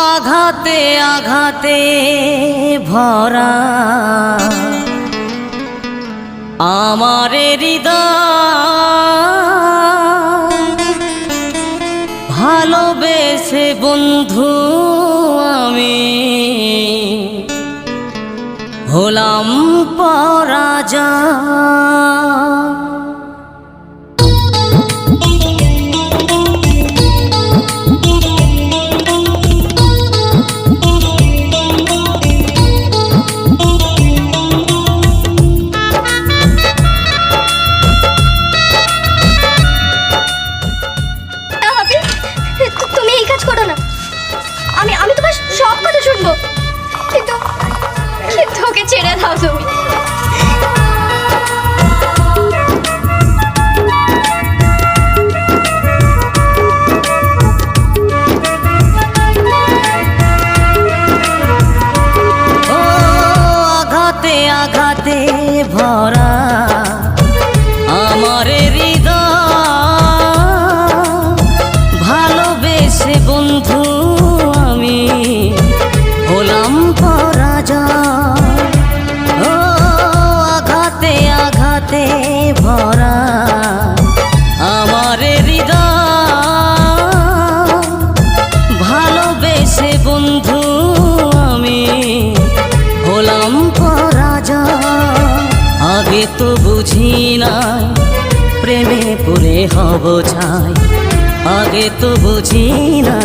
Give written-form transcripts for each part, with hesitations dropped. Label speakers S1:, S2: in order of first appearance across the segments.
S1: আঘাতে আঘাতে ভরা আমার হৃদয়, ভালোবেসে বন্ধু আমি হলাম পরাজয়।
S2: আমি তোমার সব কথা শুনবো, কিন্তু ওকে ছেড়ে দাও তুমি।
S1: ও আঘাতে আঘাতে ভরা আমার হৃদয়, ভালোবেসে বন্ধু আমি হলাম পরাজয়। ও আঘাতে আঘাতে ভরা আমার হৃদয়, ভালোবেসে বন্ধু আমি হলাম পরাজয়। আগে তো বুঝি নাই প্রেমে পড়ে হব ছাই, আগে তো বুঝি না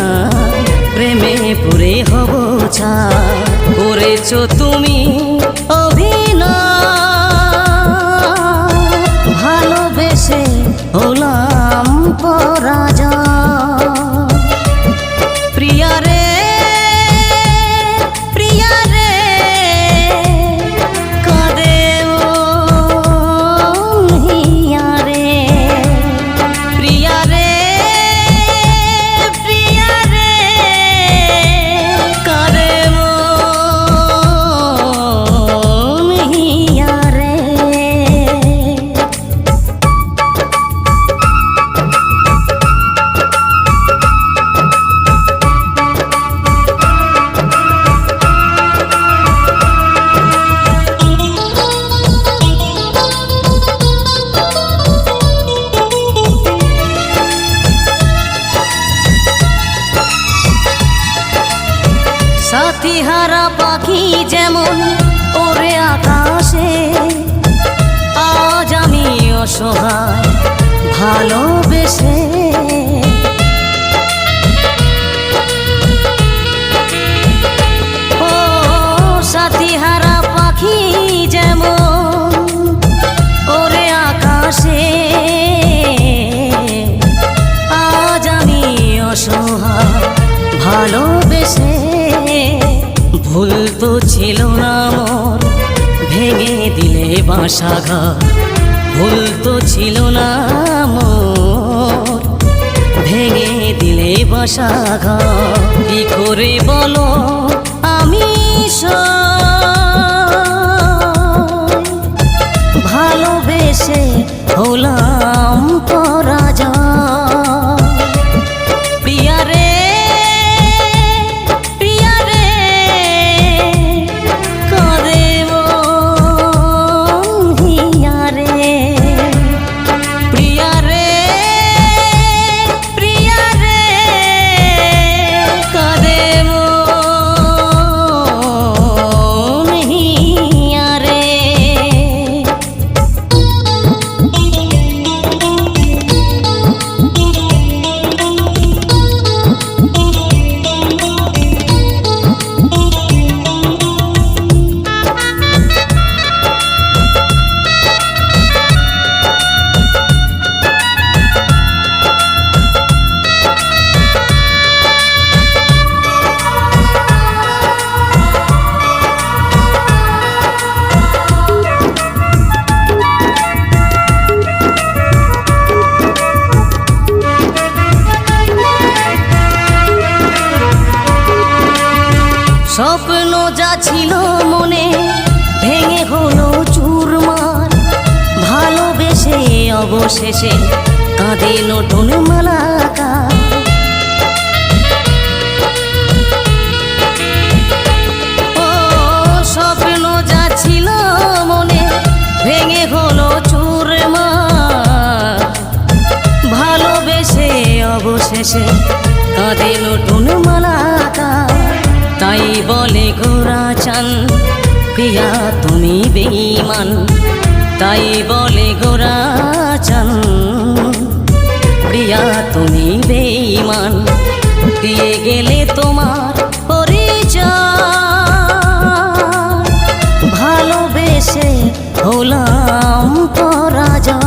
S1: প্রেমে পড়ে হব ছাই। করেছো তুমি অভিনয়, ভালোবেসে হলাম পরাজয়। প্রিয়া রে প্রিয়া রে কাঁদে হিয়া রে, প্রিয়া রে প্রিয়া রে কাঁদে হিয়া রে। সাথী হারা পাখি যেমন ওরে আকাশে, আজ আমি অসহায় ভালোবেসে। ও সাথী হারা পাখি যেমন ওরে আকাশে, আজ আমি অসহায় ভালোবেসে। ভুল তো ছিল না মোর ভেঙে দিলে বাসাঘর, ভুল তো ছিল না মোর ভেঙে দিলে বাসাঘর। কি করে বলো আমি ভালোবেসে হলাম পরাজয়। প্রিয়া রে প্রিয়া রে কাঁদে হিয়া রে, প্রিয়া রে প্রিয়া রে কাঁদে হিয়া রে। স্বপ্ন যা ছিল মনে ভেঙে হলো চুরমার, ভালোবেসে অবশেষে কাঁদে নতুন মালাকা। শেষে কাঁদে নতুন মালাকা। তাই বলে গোরা চান প্রিয়া তুমি বেঈমান, তাই বলে গোরা চান প্রিয়া তুমি বেঈমান। দিয়ে গেলে তোমার পরিচয়, ভালোবেসে হলাম পরাজয়।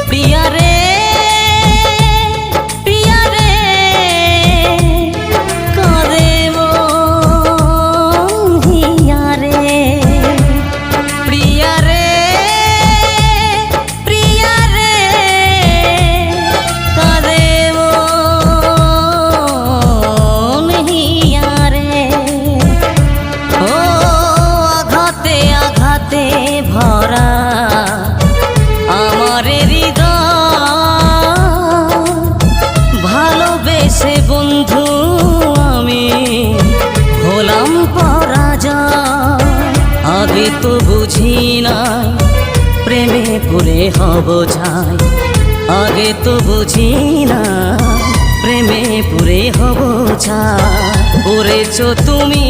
S1: প্রিয়া রে প্রিয়া রে কাঁদে মন হিয়া রে। প্রিয়া রে প্রিয়া রে কাঁদে মন হিয়া রে। ও আঘাতে আঘাতে ভরা আমার হৃদয়, ভালোবেসে বন্ধু আমি হলাম পরাজয়। আগে তো বুঝি নাই প্রেমে পড়ে হব ছাই, আগে তো বুঝি না প্রেমে পড়ে হব ছাই। পড়েছ তুমি